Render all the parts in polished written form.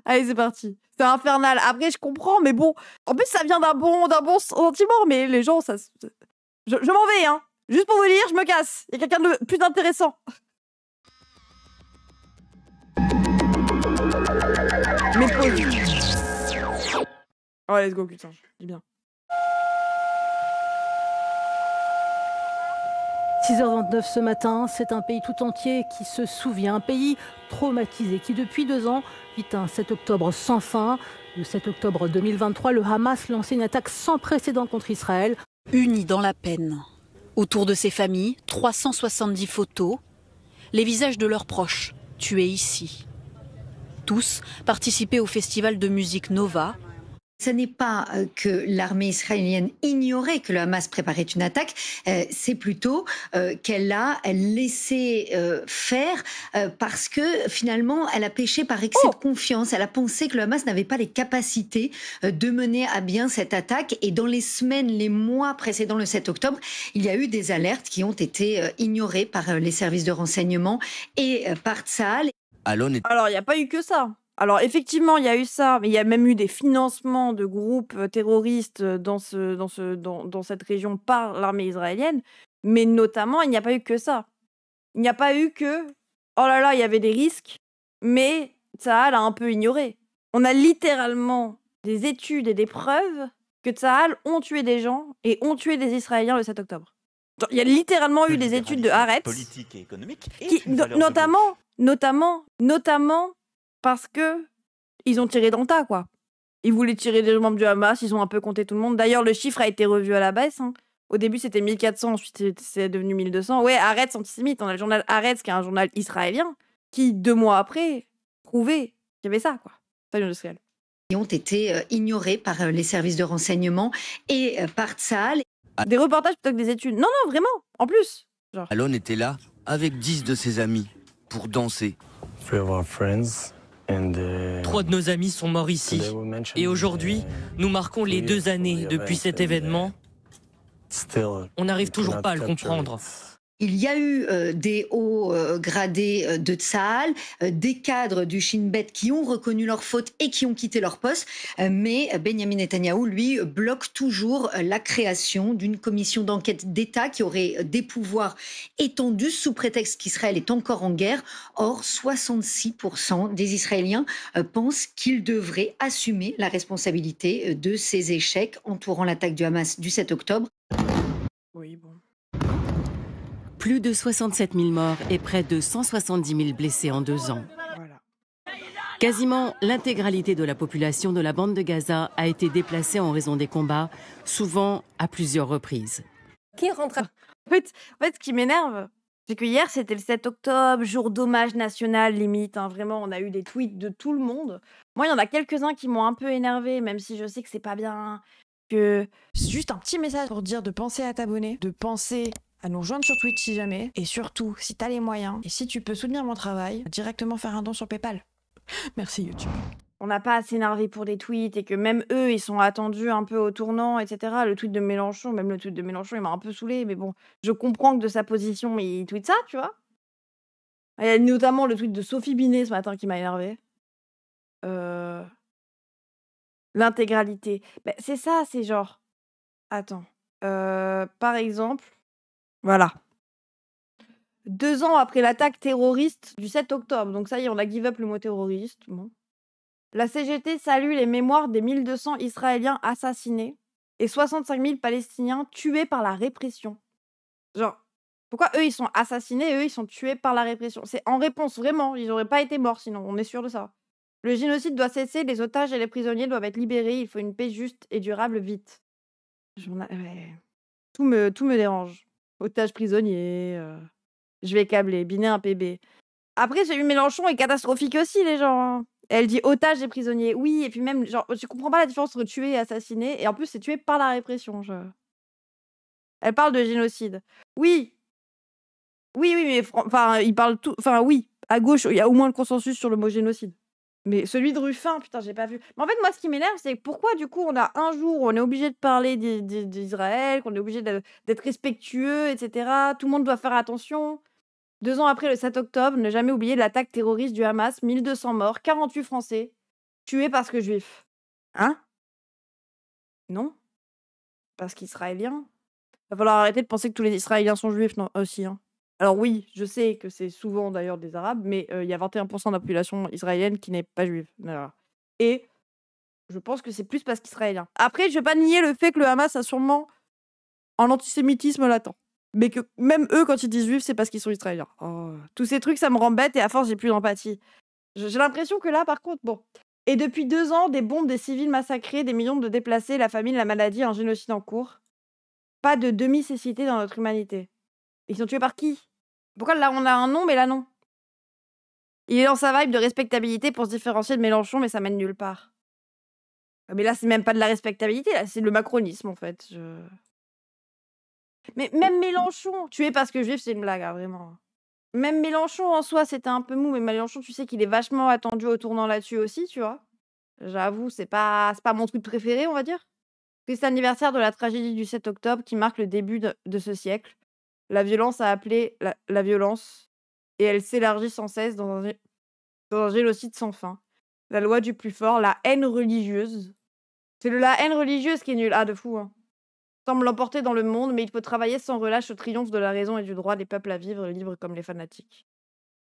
Allez, c'est parti. C'est infernal. Après, je comprends, mais bon. En plus, ça vient d'un bon sentiment, mais les gens, ça. Je m'en vais, hein. Juste pour vous dire, je me casse. Il y a quelqu'un de plus intéressant. Mais pause. Oh, let's go, putain. Dis bien. 6h29 ce matin, c'est un pays tout entier qui se souvient, un pays traumatisé qui depuis 2 ans vit un 7 octobre sans fin. Le 7 octobre 2023, le Hamas lançait une attaque sans précédent contre Israël. Unis dans la peine. Autour de ces familles, 370 photos, les visages de leurs proches, tués ici. Tous participaient au festival de musique Nova. Ce n'est pas que l'armée israélienne ignorait que le Hamas préparait une attaque, c'est plutôt qu'elle a laissé faire parce que finalement elle a péché par excès de confiance. Elle a pensé que le Hamas n'avait pas les capacités de mener à bien cette attaque. Et dans les semaines, les mois précédant le 7 octobre, il y a eu des alertes qui ont été ignorées par les services de renseignement et par Tsahal. Alors, il n'y a pas eu que ça. Alors, effectivement, il y a eu ça, mais il y a même eu des financements de groupes terroristes dans cette région par l'armée israélienne. Mais notamment, il n'y a pas eu que ça. Il n'y a pas eu que, oh là là, il y avait des risques, mais Tsahal a un peu ignoré. On a littéralement des études et des preuves que Tsahal ont tué des gens et ont tué des Israéliens le 7 octobre. Il y a littéralement eu des études de Haaretz, politique et économique, qui, notamment parce que ils ont tiré dans le tas, quoi. Ils voulaient tirer des membres du Hamas, ils ont un peu compté tout le monde. D'ailleurs, le chiffre a été revu à la baisse. Hein. Au début, c'était 1400, ensuite c'est devenu 1200. Ouais, Haaretz antisémite. On a le journal Haaretz, qui est un journal israélien, qui, 2 mois après, prouvait qu'il y avait ça, quoi. Salut industriel. Qui ont été ignorés par les services de renseignement et par Tsahal. Des reportages plutôt que des études. Non, vraiment, en plus. Genre. Alon était là avec 10 de ses amis pour danser. 3 de nos amis sont morts ici. Et aujourd'hui, nous marquons les 2 années depuis cet événement. On n'arrive toujours pas à le comprendre. Il y a eu des hauts gradés de Tsahal, des cadres du Shin Bet qui ont reconnu leurs fautes et qui ont quitté leur poste, mais Benjamin Netanyahou, lui, bloque toujours la création d'une commission d'enquête d'État qui aurait des pouvoirs étendus sous prétexte qu'Israël est encore en guerre. Or, 66% des Israéliens pensent qu'ils devraient assumer la responsabilité de ces échecs entourant l'attaque du Hamas du 7 octobre. Oui, bon. Plus de 67 000 morts et près de 170 000 blessés en 2 ans. Voilà. Quasiment l'intégralité de la population de la bande de Gaza a été déplacée en raison des combats, souvent à plusieurs reprises. Qui rentre en fait, ce qui m'énerve, c'est que hier, c'était le 7 octobre, jour d'hommage national, limite. Hein, vraiment, on a eu des tweets de tout le monde. Moi, il y en a quelques-uns qui m'ont un peu énervé, même si je sais que c'est pas bien. Que... C'est juste un petit message pour dire de penser à t'abonner, de penser à nous rejoindre sur Twitch si jamais, et surtout, si t'as les moyens, et si tu peux soutenir mon travail, directement faire un don sur PayPal. Merci YouTube. On n'a pas à s'énerver pour des tweets, et que même eux, ils sont attendus un peu au tournant, etc. Le tweet de Mélenchon, il m'a un peu saoulé, mais bon, je comprends que de sa position, il tweet ça, tu vois. Il y a notamment le tweet de Sophie Binet ce matin qui m'a énervé. L'intégralité. Ben, c'est ça, c'est genre... Attends. Par exemple... Voilà. 2 ans après l'attaque terroriste du 7 octobre, donc ça y est, on a give up le mot terroriste. Bon. La CGT salue les mémoires des 1200 Israéliens assassinés et 65 000 Palestiniens tués par la répression. Genre, pourquoi eux, ils sont assassinés et eux, ils sont tués par la répression? C'est en réponse, vraiment, ils n'auraient pas été morts sinon, on est sûr de ça. Le génocide doit cesser, les otages et les prisonniers doivent être libérés, il faut une paix juste et durable vite. Ouais. Tout me dérange. Otage prisonnier, je vais câbler, Binet un PB. Après, j'ai eu Mélenchon est catastrophique aussi, les gens. Hein. Elle dit otage et prisonnier. Oui, et puis même, genre, je comprends pas la différence entre tuer et assassiner. Et en plus, c'est tué par la répression. Elle parle de génocide. Oui, mais enfin, il parle tout. Enfin, oui, à gauche, il y a au moins le consensus sur le mot génocide. Mais celui de Ruffin, putain, j'ai pas vu. Mais en fait, moi, ce qui m'énerve, c'est pourquoi, du coup, on a un jour où on est obligé de parler d'Israël, qu'on est obligé d'être respectueux, etc. Tout le monde doit faire attention. 2 ans après le 7 octobre, ne jamais oublier l'attaque terroriste du Hamas, 1200 morts, 48 Français. tués parce que juifs. Hein? Non? Parce qu'israéliens? Va falloir arrêter de penser que tous les Israéliens sont juifs aussi. Hein. Alors oui, je sais que c'est souvent d'ailleurs des Arabes, mais il y a 21% de la population israélienne qui n'est pas juive. Voilà. Et je pense que c'est plus parce qu'israélien. Après, je vais pas nier le fait que le Hamas a sûrement un antisémitisme latent. Mais que même eux, quand ils disent juifs, c'est parce qu'ils sont israéliens. Oh. Tous ces trucs, ça me rend bête et à force, j'ai plus d'empathie. J'ai l'impression que là, par contre, bon. Et depuis 2 ans, des bombes, des civils massacrés, des millions de déplacés, la famine, la maladie, un génocide en cours. Pas de demi-cécité dans notre humanité. Ils sont tués par qui? Pourquoi là, on a un nom, mais là, non? Il est dans sa vibe de respectabilité pour se différencier de Mélenchon, mais ça mène nulle part. Mais là, c'est même pas de la respectabilité, là, c'est le macronisme, en fait. Mais même Mélenchon, tué parce que juif, c'est une blague, hein, vraiment. Même Mélenchon, en soi, c'était un peu mou, mais Mélenchon, tu sais qu'il est vachement attendu au tournant là-dessus aussi, tu vois. J'avoue, c'est pas mon truc préféré, on va dire. Triste anniversaire de la tragédie du 7 octobre qui marque le début de ce siècle. La violence a appelé la violence et elle s'élargit sans cesse dans un génocide sans fin. La loi du plus fort, la haine religieuse. C'est la haine religieuse qui est nulle. Ah, de fou, hein. Semble l'emporter dans le monde, mais il faut travailler sans relâche au triomphe de la raison et du droit des peuples à vivre libres comme les fanatiques.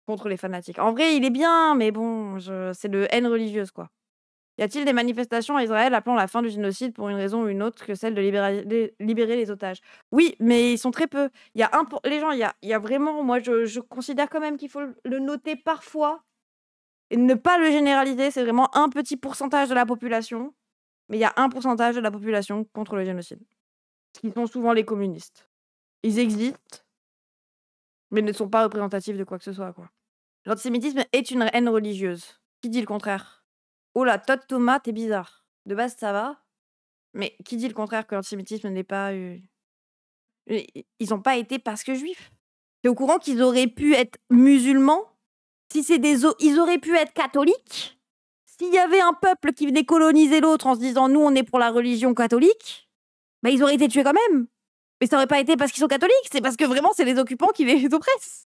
Contre les fanatiques. En vrai, il est bien, mais bon, c'est le haine religieuse, quoi. Y a-t-il des manifestations à Israël appelant la fin du génocide pour une raison ou une autre que celle de libérer les otages? Oui, mais ils sont très peu. Il y a les gens, il y a vraiment, moi je considère quand même qu'il faut le noter parfois et ne pas le généraliser. C'est vraiment un petit pourcentage de la population, mais il y a un pourcentage de la population contre le génocide. Qui sont souvent les communistes. Ils existent, mais ne sont pas représentatifs de quoi que ce soit, quoi. L'antisémitisme est une haine religieuse. Qui dit le contraire? Oh là, Todd Thomas, t'es bizarre. De base, ça va. Mais qui dit le contraire que l'antisémitisme n'est pas... Ils n'ont pas été parce que juifs. T'es au courant qu'ils auraient pu être musulmans? Si c'est ils auraient pu être catholiques? S'il y avait un peuple qui venait coloniser l'autre en se disant « nous, on est pour la religion catholique », bah, ils auraient été tués quand même. Mais ça aurait pas été parce qu'ils sont catholiques, c'est parce que vraiment, c'est les occupants qui les oppressent.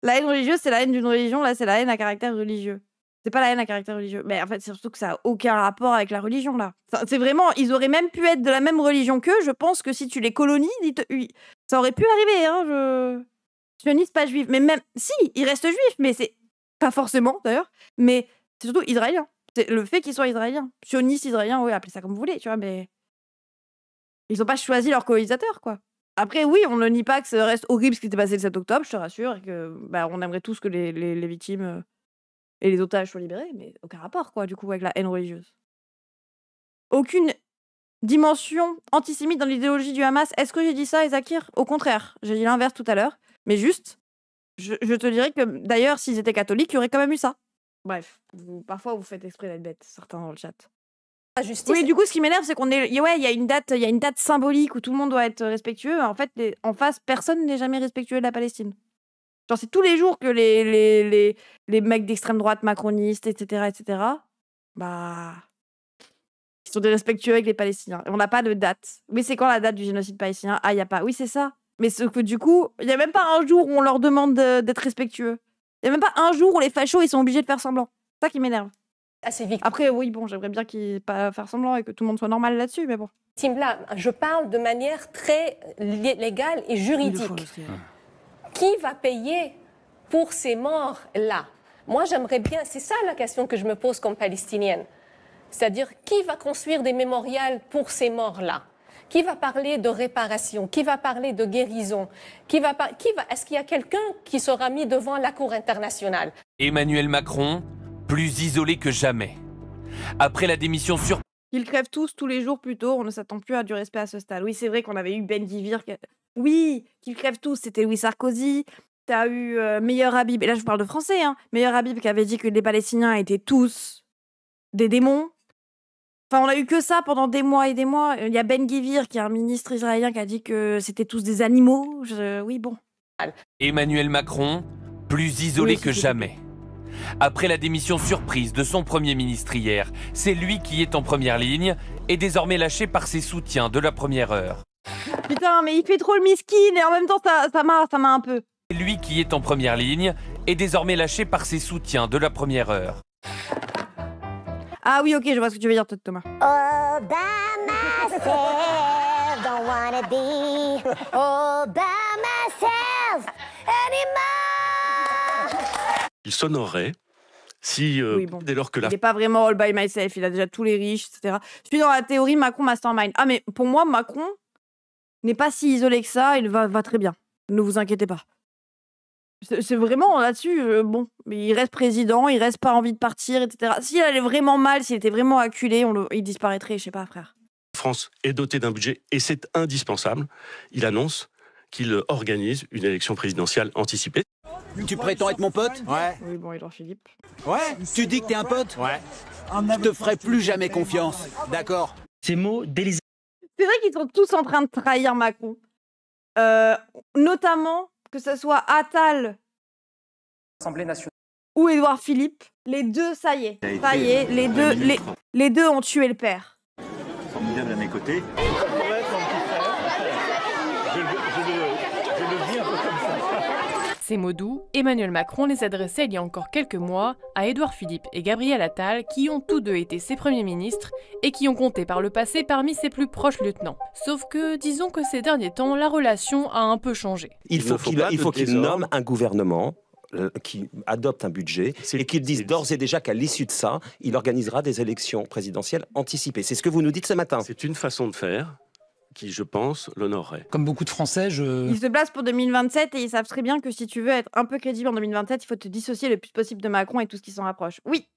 La haine religieuse, c'est la haine d'une religion, là, c'est la haine à caractère religieux. C'est pas la haine à caractère religieux. Mais en fait, c'est surtout que ça a aucun rapport avec la religion, là. C'est vraiment... Ils auraient même pu être de la même religion qu'eux. Je pense que si tu les colonises, ça aurait pu arriver, hein. Sioniste, pas juif. Mais même... Si, ils restent juifs, mais c'est... Pas forcément, d'ailleurs. Mais c'est surtout israélien. C'est le fait qu'ils soient israéliens. Sionistes, israéliens, oui, appelez ça comme vous voulez, tu vois, mais... Ils ont pas choisi leur colonisateur, quoi. Après, oui, on ne nie pas que ça reste horrible ce qui s'est passé le 7 octobre, je te rassure, et que on aimerait tous que les victimes et les otages soient libérés, mais aucun rapport, quoi, du coup, avec la haine religieuse. Aucune dimension antisémite dans l'idéologie du Hamas. Est-ce que j'ai dit ça, Zakir? Au contraire, j'ai dit l'inverse tout à l'heure, mais juste, je te dirais que, d'ailleurs, s'ils étaient catholiques, il y aurait quand même eu ça. Bref, parfois, vous faites exprès d'être bête, certains dans le chat. Justice. Oui, du coup, ce qui m'énerve, c'est il y a une date symbolique où tout le monde doit être respectueux. En fait, en face, personne n'est jamais respectueux de la Palestine. Genre, c'est tous les jours que les mecs d'extrême droite, macronistes, etc., bah, ils sont dérespectueux avec les Palestiniens. Et on n'a pas de date. Mais c'est quand la date du génocide palestinien? Ah, il y a pas. Oui, c'est ça. Mais ce que du coup, il y a même pas un jour où on leur demande d'être respectueux. Il y a même pas un jour où les fachos ils sont obligés de faire semblant. C'est ça qui m'énerve. Assez vite. Après, oui, bon, j'aimerais bien pas faire semblant et que tout le monde soit normal là-dessus, mais bon. Là, je parle de manière très légale et juridique. Qui va payer pour ces morts-là? Moi, j'aimerais bien... C'est ça la question que je me pose comme Palestinienne. C'est-à-dire, qui va construire des mémorials pour ces morts-là? Qui va parler de réparation? Qui va parler de guérison? Est-ce qu'il y a quelqu'un qui sera mis devant la Cour internationale? Emmanuel Macron, plus isolé que jamais. Après la démission sur... Ils crèvent tous les jours plus tôt, on ne s'attend plus à du respect à ce stade. Oui, c'est vrai qu'on avait eu Ben Gvir. Oui, qu'ils crèvent tous, c'était Louis Sarkozy. T'as eu Meilleur Habib, et là je vous parle de français, hein. Meilleur Habib qui avait dit que les Palestiniens étaient tous des démons. Enfin, on a eu que ça pendant des mois et des mois. Il y a Ben Gvir, qui est un ministre israélien, qui a dit que c'était tous des animaux. Oui, bon. Emmanuel Macron, plus isolé que jamais. Après la démission surprise de son Premier ministre hier, c'est lui qui est en première ligne et désormais lâché par ses soutiens de la première heure. Putain, mais il fait trop le miskin et en même temps ça m'a un peu. C'est lui qui est en première ligne et désormais lâché par ses soutiens de la première heure. Ah oui, ok, je vois ce que tu veux dire, toi, Thomas. All by myself, don't wanna be all by myself anymore. Il s'honorerait si, dès lors que Il n'est pas vraiment all by myself, il a déjà tous les riches, etc. Je suis dans la théorie Macron mastermind. Ah, mais pour moi, Macron n'est pas si isolé que ça, il va très bien. Ne vous inquiétez pas. C'est vraiment là-dessus, bon, il reste président, il reste pas envie de partir, etc. S'il allait vraiment mal, s'il était vraiment acculé, il disparaîtrait, je sais pas, frère. la France est dotée d'un budget, et c'est indispensable, il annonce qu'il organise une élection présidentielle anticipée. Tu prétends être mon pote? Ouais. Oui, bon, Édouard Philippe. Ouais. Tu dis que t'es un pote? Ouais. Je te ferai plus jamais confiance. D'accord. Ces mots d'Élysée. C'est vrai qu'ils sont tous en train de trahir Macron. Notamment, que ce soit Attal Assemblée nationale. ou Édouard Philippe, les deux, ça y est, les deux ont tué le père. Formidable à mes côtés. Ces mots doux, Emmanuel Macron les adressait il y a encore quelques mois à Édouard Philippe et Gabriel Attal, qui ont tous deux été ses premiers ministres et qui ont compté par le passé parmi ses plus proches lieutenants. Sauf que, disons que ces derniers temps, la relation a un peu changé. Il faut qu'il nomme un gouvernement qui adopte un budget et qu'il dise d'ores et déjà qu'à l'issue de ça, il organisera des élections présidentielles anticipées. C'est ce que vous nous dites ce matin. C'est une façon de faire qui, je pense, l'honorerait. Comme beaucoup de Français, Ils se placent pour 2027 et ils savent très bien que si tu veux être un peu crédible en 2027, il faut te dissocier le plus possible de Macron et tout ce qui s'en rapproche. Oui.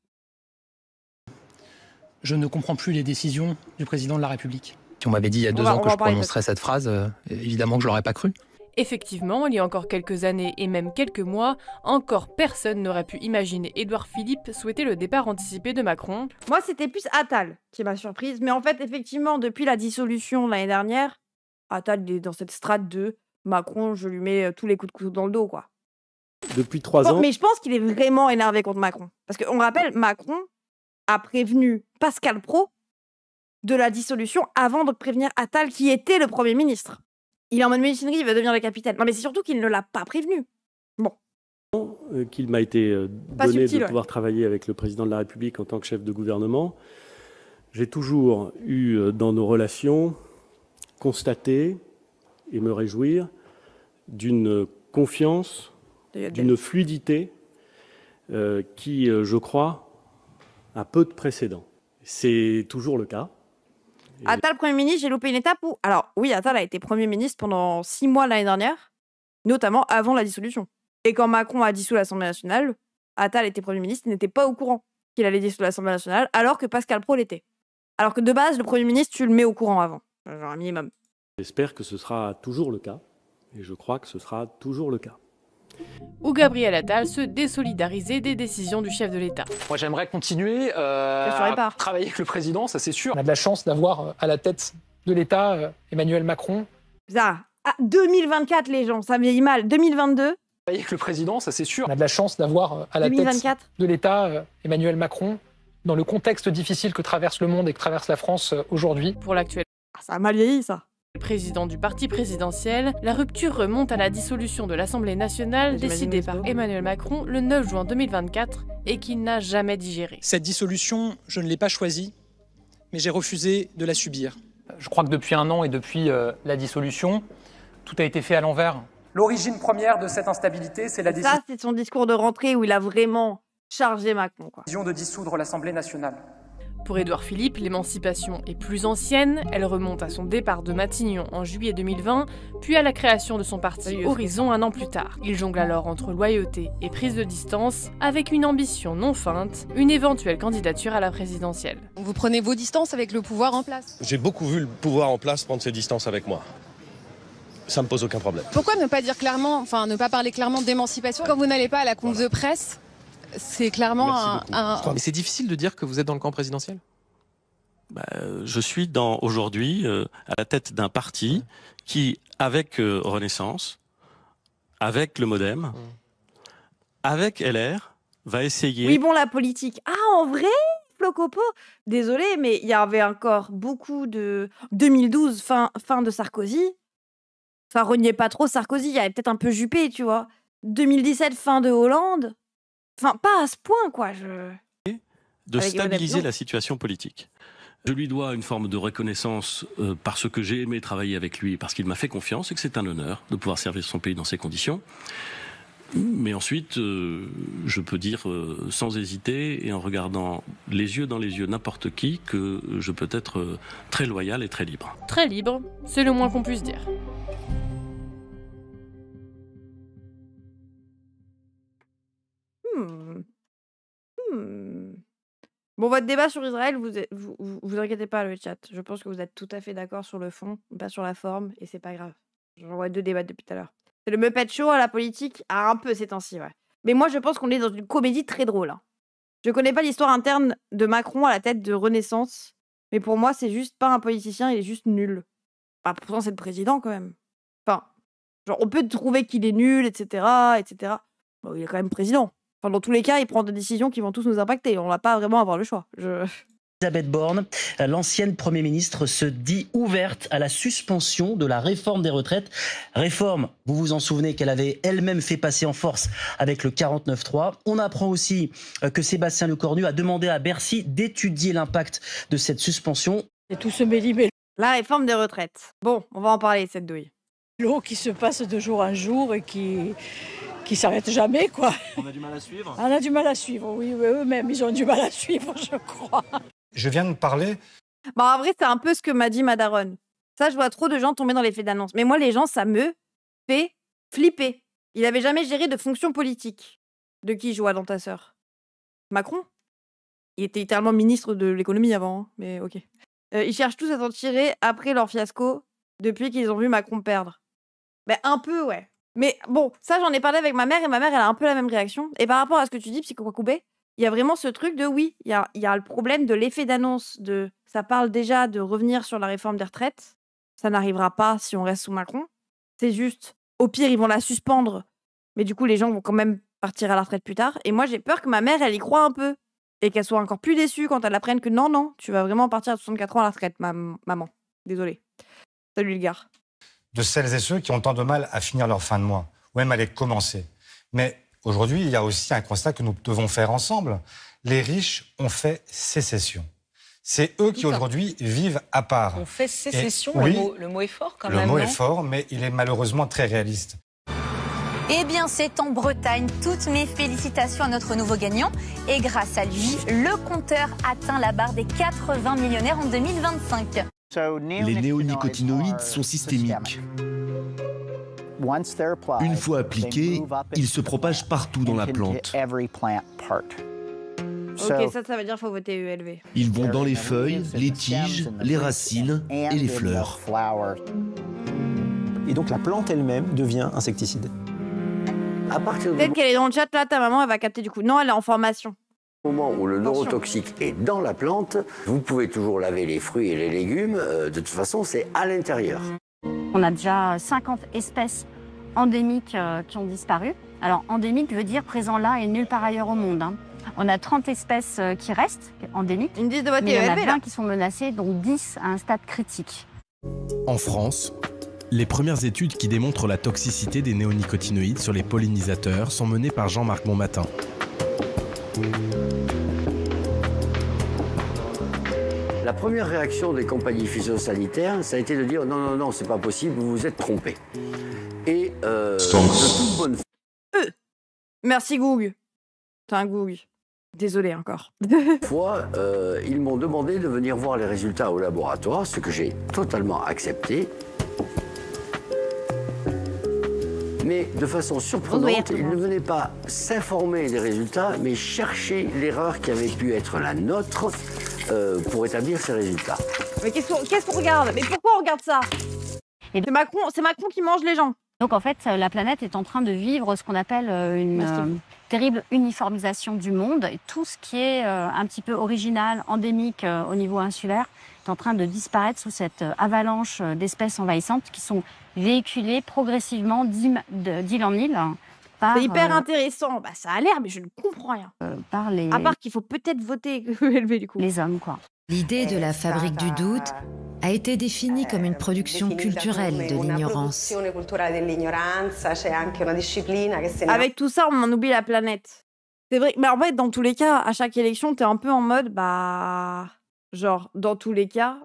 Je ne comprends plus les décisions du président de la République. Si on m'avait dit il y a 2 ans que je prononcerais cette phrase, évidemment que je l'aurais pas cru. Effectivement, il y a encore quelques années et même quelques mois, encore personne n'aurait pu imaginer Édouard Philippe souhaiter le départ anticipé de Macron. Moi, c'était plus Attal qui m'a surprise. Mais en fait, effectivement, depuis la dissolution l'année dernière, Attal est dans cette strate de Macron, je lui mets tous les coups de couteau dans le dos, quoi. Depuis 3 ans. Mais je pense qu'il est vraiment énervé contre Macron. Parce qu'on rappelle, Macron a prévenu Pascal Praud de la dissolution avant de prévenir Attal, qui était le Premier ministre. Il est en mode méchinerie, il veut devenir le capitaine. Non, mais c'est surtout qu'il ne l'a pas prévenu. Bon. Qu'il m'a été donné de pouvoir travailler avec le président de la République en tant que chef de gouvernement. J'ai toujours eu dans nos relations constaté et me réjouir d'une confiance, d'une fluidité qui, je crois, a peu de précédents. C'est toujours le cas. Attal, Premier ministre, j'ai loupé une étape où... Alors, oui, Attal a été Premier ministre pendant 6 mois l'année dernière, notamment avant la dissolution. Et quand Macron a dissous l'Assemblée nationale, Attal était Premier ministre, il n'était pas au courant qu'il allait dissoudre l'Assemblée nationale, alors que Pascal Praud l'était. Alors que de base, le Premier ministre, tu le mets au courant avant, genre un minimum. J'espère que ce sera toujours le cas, et je crois que ce sera toujours le cas. Ou Gabriel Attal se désolidarisait des décisions du chef de l'État. Moi, j'aimerais continuer à travailler avec le président, ça c'est sûr. On a de la chance d'avoir à la tête de l'État Emmanuel Macron. Ça, 2024, les gens, ça vieillit mal. 2022. Travailler avec le président, ça c'est sûr. On a de la chance d'avoir à la 2024. tête de l'État Emmanuel Macron, dans le contexte difficile que traverse le monde et que traverse la France aujourd'hui. Pour l'actuel. Ça a mal vieilli, ça. Président du parti présidentiel, la rupture remonte à la dissolution de l'Assemblée nationale décidée par Emmanuel Macron le 9 juin 2024 et qu'il n'a jamais digéré. Cette dissolution, je ne l'ai pas choisie, mais j'ai refusé de la subir. Je crois que depuis 1 an et depuis la dissolution, tout a été fait à l'envers. L'origine première de cette instabilité, c'est la décision... Ça, c'est son discours de rentrée où il a vraiment chargé Macron, quoi. De dissoudre l'Assemblée nationale. Pour Édouard Philippe, l'émancipation est plus ancienne, elle remonte à son départ de Matignon en juillet 2020, puis à la création de son parti Horizon 1 an plus tard. Il jongle alors entre loyauté et prise de distance, avec une ambition non feinte, une éventuelle candidature à la présidentielle. Vous prenez vos distances avec le pouvoir en place? J'ai beaucoup vu le pouvoir en place prendre ses distances avec moi. Ça me pose aucun problème. Pourquoi ne pas dire clairement, enfin ne pas parler clairement d'émancipation quand vous n'allez pas à la conf de presse? C'est clairement Mais c'est difficile de dire que vous êtes dans le camp présidentiel? Je suis aujourd'hui à la tête d'un parti qui, avec Renaissance, avec le MoDem, avec LR, va essayer... Oui, bon, la politique. Ah, en vrai, Flocopo? Désolé, mais il y avait encore beaucoup de... 2012, fin de Sarkozy. Ça reniait pas trop Sarkozy, il y avait peut-être un peu Juppé, tu vois. 2017, fin de Hollande. Enfin, pas à ce point, quoi. de stabiliser la situation politique. Je lui dois une forme de reconnaissance parce que j'ai aimé travailler avec lui, parce qu'il m'a fait confiance et que c'est un honneur de pouvoir servir son pays dans ces conditions. Mais ensuite, je peux dire sans hésiter et en regardant les yeux dans les yeux n'importe qui que je peux être très loyal et très libre. Très libre, c'est le moins qu'on puisse dire. Bon, votre débat sur Israël, vous inquiétez pas, le chat. Je pense que vous êtes tout à fait d'accord sur le fond, pas sur la forme, et c'est pas grave. J'en vois 2 débats depuis tout à l'heure. C'est le Muppet Show à la politique, un peu ces temps-ci, ouais. Mais moi, je pense qu'on est dans une comédie très drôle. Hein. Je connais pas l'histoire interne de Macron à la tête de Renaissance, mais pour moi, c'est juste pas un politicien, il est juste nul. Bah, pourtant, c'est le président, quand même. Enfin, genre, on peut trouver qu'il est nul, etc., etc. Bon, il est quand même président. Enfin, dans tous les cas, il prend des décisions qui vont tous nous impacter. On va pas vraiment avoir le choix. Elisabeth Borne, l'ancienne Premier ministre, se dit ouverte à la suspension de la réforme des retraites. Réforme, vous vous en souvenez, qu'elle avait elle-même fait passer en force avec le 49.3. On apprend aussi que Sébastien Lecornu a demandé à Bercy d'étudier l'impact de cette suspension. Et tout ce méli-mélo. La réforme des retraites. Bon, on va en parler, cette douille. L'eau qui se passe de jour en jour et qui s'arrête jamais, quoi. On a du mal à suivre. On a du mal à suivre, oui, eux-mêmes, ils ont du mal à suivre, je crois. Je viens de parler. Bah, en vrai, c'est un peu ce que m'a dit Madaron. Ça, je vois trop de gens tomber dans l'effet d'annonce. Mais moi, les gens, ça me fait flipper. Il avait jamais géré de fonction politique. De qui joue dans ta sœur? Macron? Il était littéralement ministre de l'économie avant, hein, mais ok. Ils cherchent tous à s'en tirer après leur fiasco depuis qu'ils ont vu Macron perdre. Ben, un peu, ouais. Mais bon, ça, j'en ai parlé avec ma mère et ma mère, elle a un peu la même réaction. Et par rapport à ce que tu dis, Psycho Koubé, il y a vraiment ce truc de oui, il y a le problème de l'effet d'annonce. Ça parle déjà de revenir sur la réforme des retraites. Ça n'arrivera pas si on reste sous Macron. C'est juste, au pire, ils vont la suspendre. Mais du coup, les gens vont quand même partir à la retraite plus tard. Et moi, j'ai peur que ma mère, elle y croit un peu. Et qu'elle soit encore plus déçue quand elle apprenne que non, tu vas vraiment partir à 64 ans à la retraite, maman. Désolée. Salut, le gars. De celles et ceux qui ont tant de mal à finir leur fin de mois, ou même à les commencer. Mais aujourd'hui, il y a aussi un constat que nous devons faire ensemble. Les riches ont fait sécession. C'est eux qui aujourd'hui vivent à part. On fait sécession, oui, le mot est fort quand même. Le mot non est fort, mais il est malheureusement très réaliste. Eh bien, c'est en Bretagne. Toutes mes félicitations à notre nouveau gagnant. Et grâce à lui, le compteur atteint la barre des 80 millionnaires en 2025. Les néonicotinoïdes sont systémiques. Une fois appliqués, ils se propagent partout dans la plante. Ok, ça veut dire qu'il faut voter ULV. Ils vont dans les feuilles, les tiges, les racines et les fleurs. Et donc la plante elle-même devient insecticide. Peut-être qu'elle est dans le chat, là, ta maman, elle va capter du coup. Non, elle est en formation. Au moment où le neurotoxique est dans la plante, vous pouvez toujours laver les fruits et les légumes. De toute façon, c'est à l'intérieur. On a déjà 50 espèces endémiques qui ont disparu. Alors, endémique veut dire présent là et nulle part ailleurs au monde. Hein. On a 30 espèces qui restent endémiques, mais il y en a 20 qui sont menacées, donc 10 à un stade critique. En France, les premières études qui démontrent la toxicité des néonicotinoïdes sur les pollinisateurs sont menées par Jean-Marc Bonmatin. La première réaction des compagnies phytosanitaires, ça a été de dire non, c'est pas possible, vous vous êtes trompé. Et de toute bonne Merci Goog. T'es un Goog. Désolé encore. fois, ils m'ont demandé de venir voir les résultats au laboratoire, ce que j'ai totalement accepté. Mais de façon surprenante, ils ne venaient pas s'informer des résultats, mais chercher l'erreur qui avait pu être la nôtre pour établir ces résultats. Mais qu'est-ce qu'on regarde? Mais pourquoi on regarde ça? C'est Macron qui mange les gens. Donc en fait, la planète est en train de vivre ce qu'on appelle une terrible uniformisation du monde. Et tout ce qui est un petit peu original, endémique au niveau insulaire, est en train de disparaître sous cette avalanche d'espèces envahissantes qui sont véhiculées progressivement d'île en île. C'est hyper intéressant. Bah, ça a l'air, mais je ne comprends rien. À part qu'il faut peut-être voter élevé du coup. Les hommes, quoi. L'idée de la fabrique du doute a été définie comme une production culturelle de l'ignorance. Avec tout ça, on en oublie la planète. C'est vrai, mais en fait, dans tous les cas, à chaque élection, t'es un peu en mode, bah... Genre, dans tous les cas,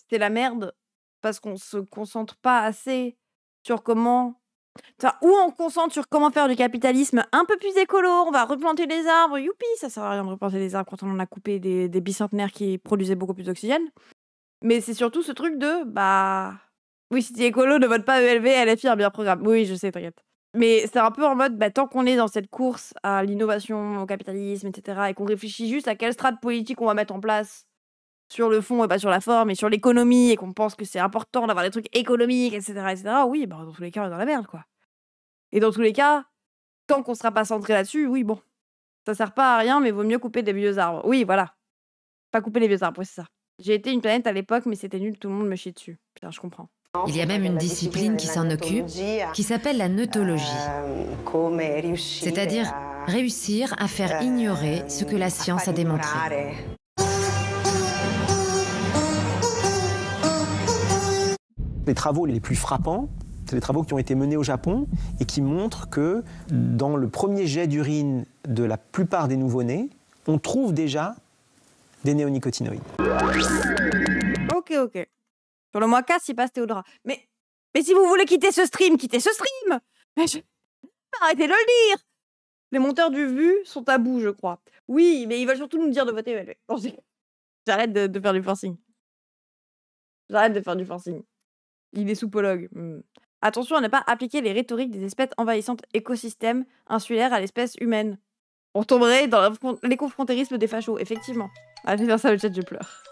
c'est la merde, parce qu'on se concentre pas assez sur comment... Enfin, ou on se concentre sur comment faire du capitalisme un peu plus écolo, on va replanter les arbres, youpi, ça sert à rien de replanter les arbres quand on en a coupé des bicentenaires qui produisaient beaucoup plus d'oxygène. Mais c'est surtout ce truc de, bah... Oui, si t'es écolo, ne vote pas ELV, LFI, un bien programme. Oui, je sais, t'inquiète. Mais c'est un peu en mode, bah, tant qu'on est dans cette course à l'innovation, au capitalisme, etc., et qu'on réfléchit juste à quelle strate politique on va mettre en place sur le fond et pas sur la forme, et sur l'économie, et qu'on pense que c'est important d'avoir des trucs économiques, etc., oui, bah, dans tous les cas, on est dans la merde, quoi. Et dans tous les cas, tant qu'on sera pas centré là-dessus, oui, bon, ça sert pas à rien, mais vaut mieux couper des vieux arbres. Oui, voilà. Pas couper les vieux arbres, oui, c'est ça. J'ai été une planète à l'époque, mais c'était nul, tout le monde me chie dessus. Putain, je comprends. Il y a même une discipline qui s'en occupe, qui s'appelle la neutologie. C'est-à-dire réussir à faire ignorer ce que la science a démontré. Les travaux les plus frappants, c'est les travaux qui ont été menés au Japon et qui montrent que dans le premier jet d'urine de la plupart des nouveau-nés, on trouve déjà des néonicotinoïdes. Ok. Sur le mois 4, il passe Théodora. Mais si vous voulez quitter ce stream, quittez ce stream. Arrêtez de le dire. Les monteurs du vu sont à bout, je crois. Oui, mais ils veulent surtout nous dire de voter ELV. J'arrête de faire du forcing. Il est soupologue. Attention à ne pas appliquer les rhétoriques des espèces envahissantes écosystèmes insulaires à l'espèce humaine. On tomberait dans les confrontérismes des fachos, effectivement. Allez faire ça, le chat, je pleure.